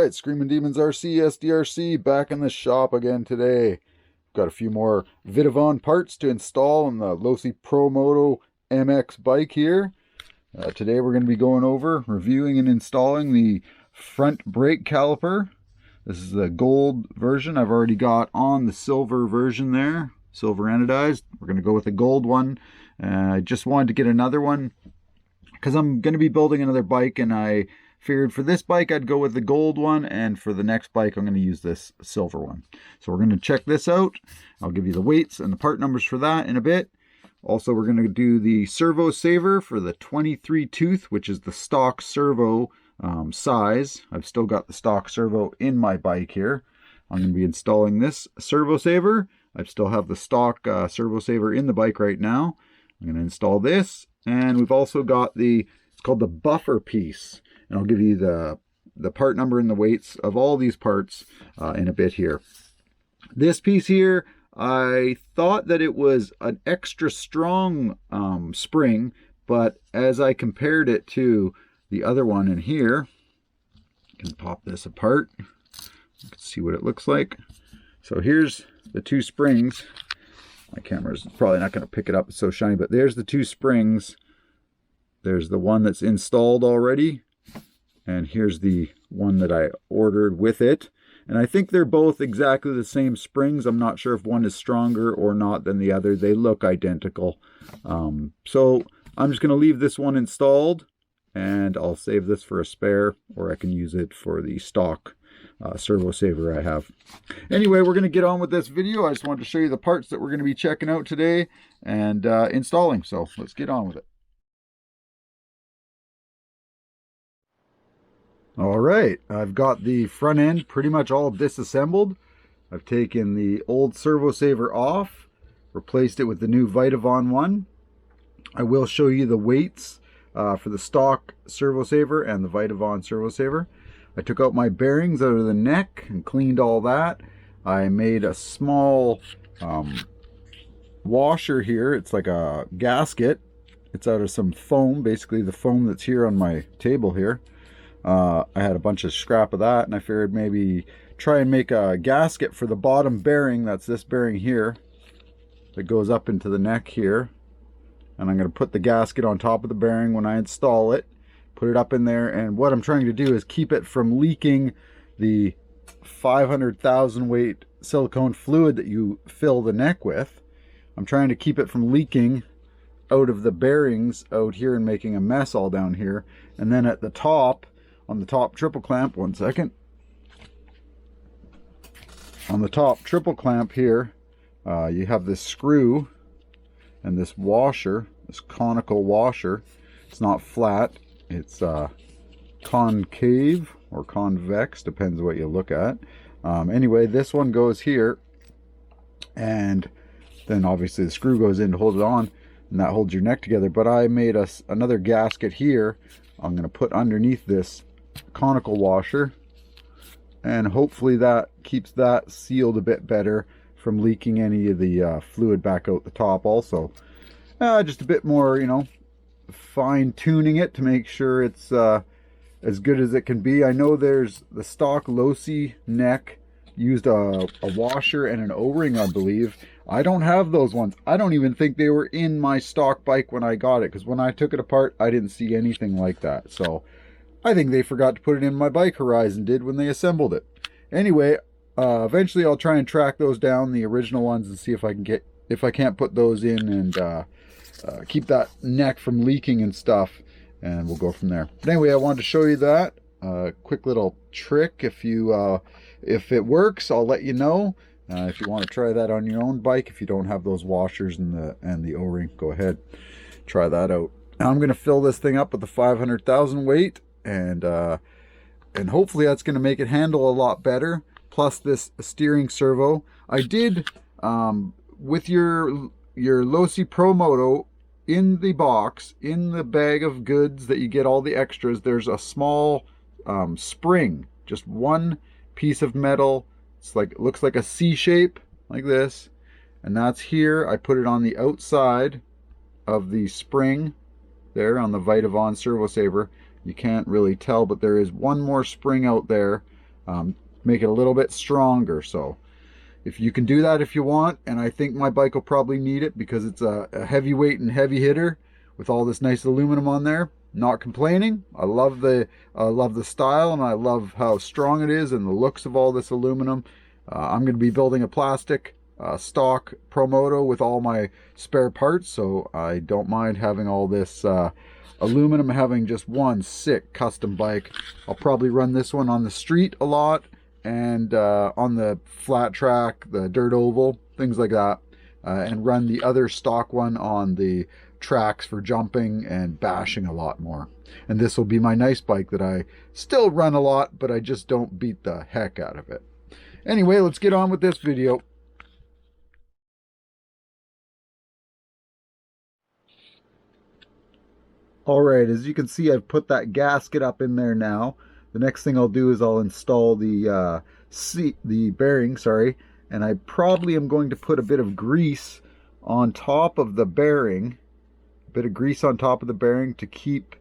Alright, Screaming Demons RC, SDRC, back in the shop again today. Got a few more Vitavon parts to install on the Promoto MX bike here. Today we're going to be going over, reviewing and installing the front brake caliper. This is the gold version. I've already got on the silver version there, silver anodized. We're going to go with the gold one. I just wanted to get another one because I'm going to be building another bike, and I figured for this bike I'd go with the gold one, and for the next bike I'm going to use this silver one. So we're going to check this out. I'll give you the weights and the part numbers for that in a bit. Also, we're going to do the servo saver for the 23 tooth, which is the stock servo size. I've still got the stock servo in my bike here. I'm going to be installing this servo saver. I still have the stock servo saver in the bike right now. I'm going to install this, and we've also got it's called the buffer piece. And I'll give you the part number and the weights of all these parts in a bit here. This piece here, I thought that it was an extra strong spring, but as I compared it to the other one in here, I can pop this apart. You can see what it looks like. So here's the two springs. My camera's probably not going to pick it up, it's so shiny, but there's the two springs. There's the one that's installed already, and here's the one that I ordered with it. And I think they're both exactly the same springs. I'm not sure if one is stronger or not than the other. They look identical. So I'm just going to leave this one installed, and I'll save this for a spare, or I can use it for the stock servo saver I have. Anyway, we're going to get on with this video. I just wanted to show you the parts that we're going to be checking out today and installing. So let's get on with it. All right, I've got the front end pretty much all disassembled. I've taken the old servo saver off, replaced it with the new Vitavon one. I will show you the weights for the stock servo saver and the Vitavon servo saver. I took out my bearings out of the neck and cleaned all that. I made a small washer here. It's like a gasket. It's out of some foam, basically the foam that's here on my table here. I had a bunch of scrap of that, and I figured maybe try and make a gasket for the bottom bearing. That's this bearing here that goes up into the neck here. And I'm going to put the gasket on top of the bearing when I install it, put it up in there, and what I'm trying to do is keep it from leaking the 500,000 weight silicone fluid that you fill the neck with. I'm trying to keep it from leaking out of the bearings out here and making a mess all down here. And then at the top, on the top triple clamp, one second. On the top triple clamp here, you have this screw and this washer, this conical washer. It's not flat, it's concave or convex, depends what you look at. Anyway, this one goes here, and then obviously the screw goes in to hold it on, and that holds your neck together. But I made another gasket here. I'm going to put underneath this conical washer, and hopefully that keeps that sealed a bit better from leaking any of the fluid back out the top. Also, just a bit more, you know, fine tuning it to make sure it's as good as it can be. I know there's the stock Losi neck used a washer and an O-ring, I believe. I don't have those ones. I don't even think they were in my stock bike when I got it, because when I took it apart I didn't see anything like that. So I think they forgot to put it in my bike, Horizon did, when they assembled it. Anyway, eventually I'll try and track those down, the original ones, and see if I can't put those in and keep that neck from leaking and stuff, and we'll go from there. But anyway, I wanted to show you that quick little trick. If it works, I'll let you know. If you want to try that on your own bike, if you don't have those washers and the O-ring, go ahead, try that out. Now I'm going to fill this thing up with the 500,000 weight, and hopefully that's going to make it handle a lot better. Plus this steering servo. I did with your Losi Promoto, in the box, in the bag of goods that you get all the extras, there's a small spring, just one piece of metal. It's like, it looks like a C shape like this, and that's here. I put it on the outside of the spring there on the Vitavon servo saver. You can't really tell, but there is one more spring out there make it a little bit stronger. So if you can do that if you want, and I think my bike will probably need it because it's a heavyweight and heavy hitter with all this nice aluminum on there. Not complaining. I love the style, and I love how strong it is and the looks of all this aluminum. I'm going to be building a plastic stock Promoto with all my spare parts, so I don't mind having all this aluminum, having just one sick custom bike. I'll probably run this one on the street a lot, and on the flat track, the dirt oval, things like that, and run the other stock one on the tracks for jumping and bashing a lot more. And this will be my nice bike that I still run a lot, but I just don't beat the heck out of it. Anyway, let's get on with this video. Alright, as you can see, I've put that gasket up in there now. The next thing I'll do is I'll install the bearing, and I probably am going to put a bit of grease on top of the bearing, to keep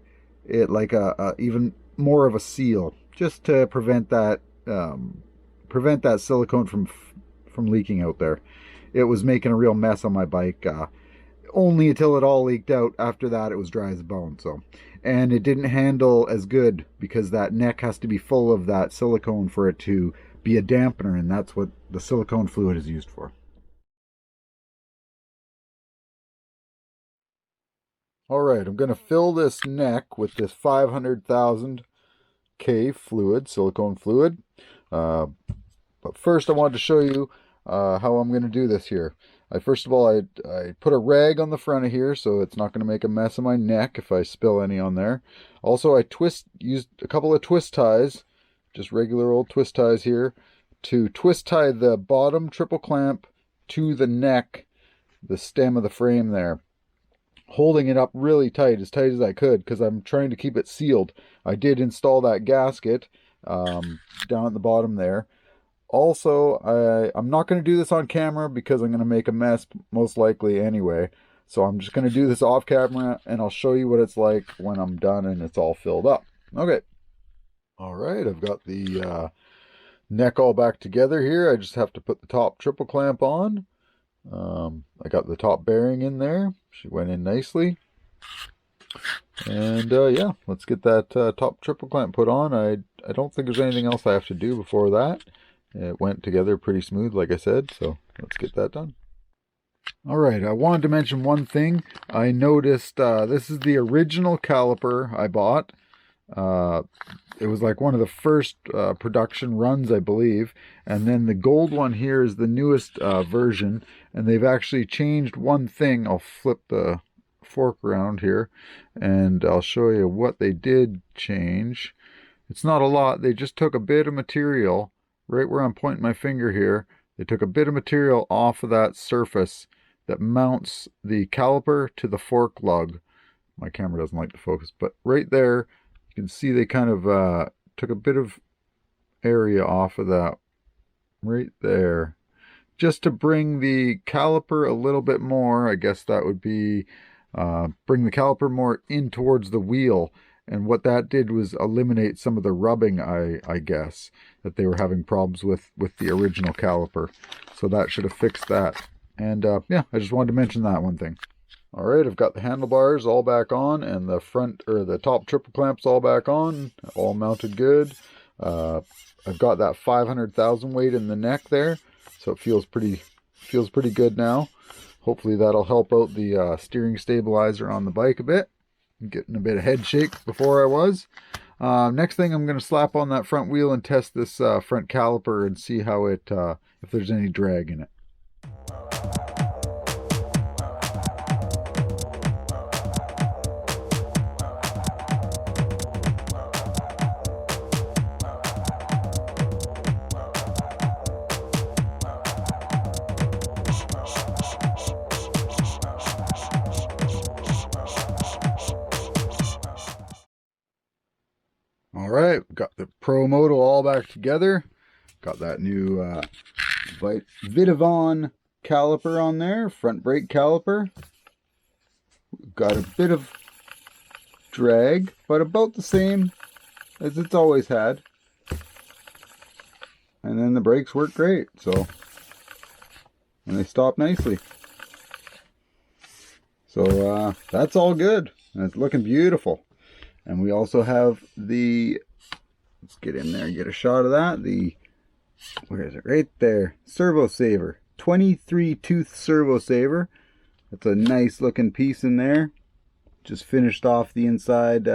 it like a even more of a seal, just to prevent that silicone from leaking out there. It was making a real mess on my bike. Only until it all leaked out. After that, it was dry as a bone. And it didn't handle as good because that neck has to be full of that silicone for it to be a dampener, and that's what the silicone fluid is used for. Alright, I'm going to fill this neck with this 500,000 K fluid, silicone fluid. But first I wanted to show you how I'm going to do this here. First of all, I put a rag on the front of here so it's not going to make a mess of my neck if I spill any on there. Also, I used a couple of twist ties, just regular old twist ties here, to twist tie the bottom triple clamp to the neck, the stem of the frame there, holding it up really tight as I could, because I'm trying to keep it sealed. I did install that gasket down at the bottom there. Also, I'm not going to do this on camera because I'm going to make a mess most likely anyway. So I'm just going to do this off camera, and I'll show you what it's like when I'm done and it's all filled up. Okay. Alright, I've got the neck all back together here. I just have to put the top triple clamp on. I got the top bearing in there. She went in nicely. And yeah, let's get that top triple clamp put on. I don't think there's anything else I have to do before that. It went together pretty smooth, like I said, so let's get that done. Alright, I wanted to mention one thing. I noticed this is the original caliper I bought. It was like one of the first production runs, I believe. And then the gold one here is the newest version. And they've actually changed one thing. I'll flip the fork around here and I'll show you what they did change. It's not a lot. They just took a bit of material right where I'm pointing my finger here. They took a bit of material off of that surface that mounts the caliper to the fork lug. My camera doesn't like to focus, but right there you can see they kind of took a bit of area off of that right there, just to bring the caliper a little bit more. I guess that would be bring the caliper more in towards the wheel. And what that did was eliminate some of the rubbing, I guess, that they were having problems with the original caliper. So that should have fixed that. And yeah, I just wanted to mention that one thing. Alright, I've got the handlebars all back on, and the front, or the top triple clamps all back on, all mounted good. I've got that 500,000 weight in the neck there, so it feels pretty good now. Hopefully that'll help out the steering stabilizer on the bike a bit. I'm getting a bit of head shake before I was. Next thing, I'm going to slap on that front wheel and test this front caliper and see how it, if there's any drag in it. Alright, got the Promoto all back together. Got that new VITAVON caliper on there, front brake caliper. Got a bit of drag, but about the same as it's always had. and then the brakes work great. So, and they stop nicely. So that's all good, and it's looking beautiful. And we also have the, let's get in there and get a shot of that. The, where is it? Right there. Servo saver. 23 tooth servo saver. That's a nice looking piece in there. Just finished off the inside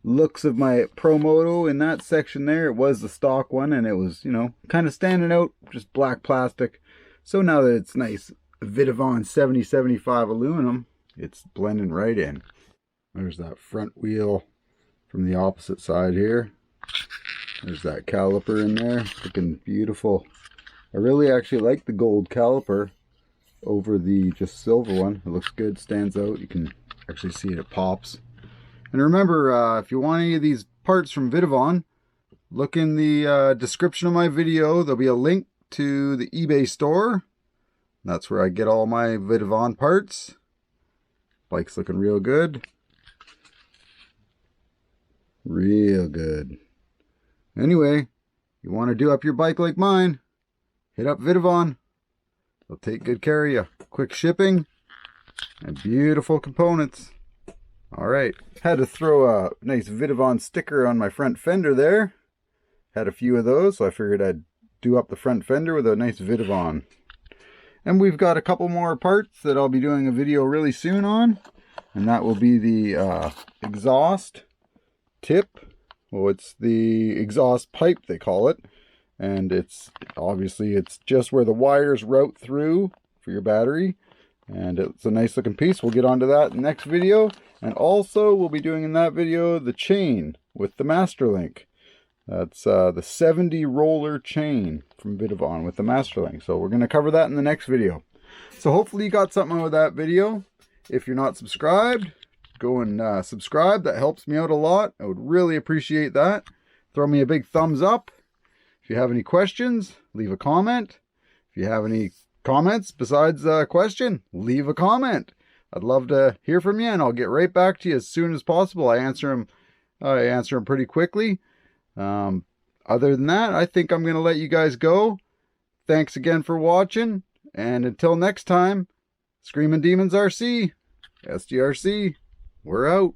looks of my Promoto in that section there. It was the stock one, and it was, you know, kind of standing out, just black plastic. So now that it's nice Vitavon 7075 aluminum, it's blending right in. There's that front wheel from the opposite side here. There's that caliper in there, looking beautiful. I really actually like the gold caliper over the just silver one. It looks good, stands out. You can actually see it pops. And remember, if you want any of these parts from Vitavon, look in the description of my video. There'll be a link to the eBay store. That's where I get all my Vitavon parts. Bike's looking real good. Real good. Anyway, you want to do up your bike like mine, hit up Vitavon. They'll take good care of you. Quick shipping and beautiful components. Alright, had to throw a nice Vitavon sticker on my front fender there. Had a few of those, so I figured I'd do up the front fender with a nice Vitavon. And we've got a couple more parts that I'll be doing a video really soon on. And that will be the exhaust tip. Well, it's the exhaust pipe, they call it. And it's obviously, it's just where the wires route through for your battery. And it's a nice looking piece. We'll get onto that in the next video. And also, we'll be doing in that video the chain with the master link. That's the 70 roller chain from Vitavon with the master link. So we're going to cover that in the next video. So hopefully you got something out of that video. If you're not subscribed, go and subscribe. That helps me out a lot. I would really appreciate that. Throw me a big thumbs up. If you have any questions, leave a comment. If you have any comments besides a question, leave a comment. I'd love to hear from you, and I'll get right back to you as soon as possible. I answer them pretty quickly. Other than that, I think I'm going to let you guys go. Thanks again for watching, and until next time, Screaming Demons RC, SDRC, we're out.